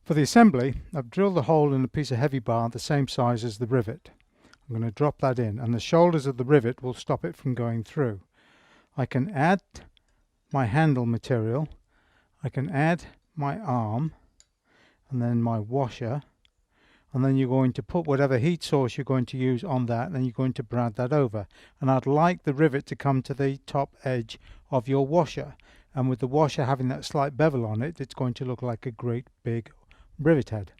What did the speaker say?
For the assembly, I've drilled a hole in a piece of heavy bar the same size as the rivet. I'm going to drop that in, and the shoulders of the rivet will stop it from going through. I can add my handle material, I can add my arm, and then my washer, and then you're going to put whatever heat source you're going to use on that, and then you're going to brad that over. And I'd like the rivet to come to the top edge of your washer, and with the washer having that slight bevel on it, it's going to look like a great big rivet head.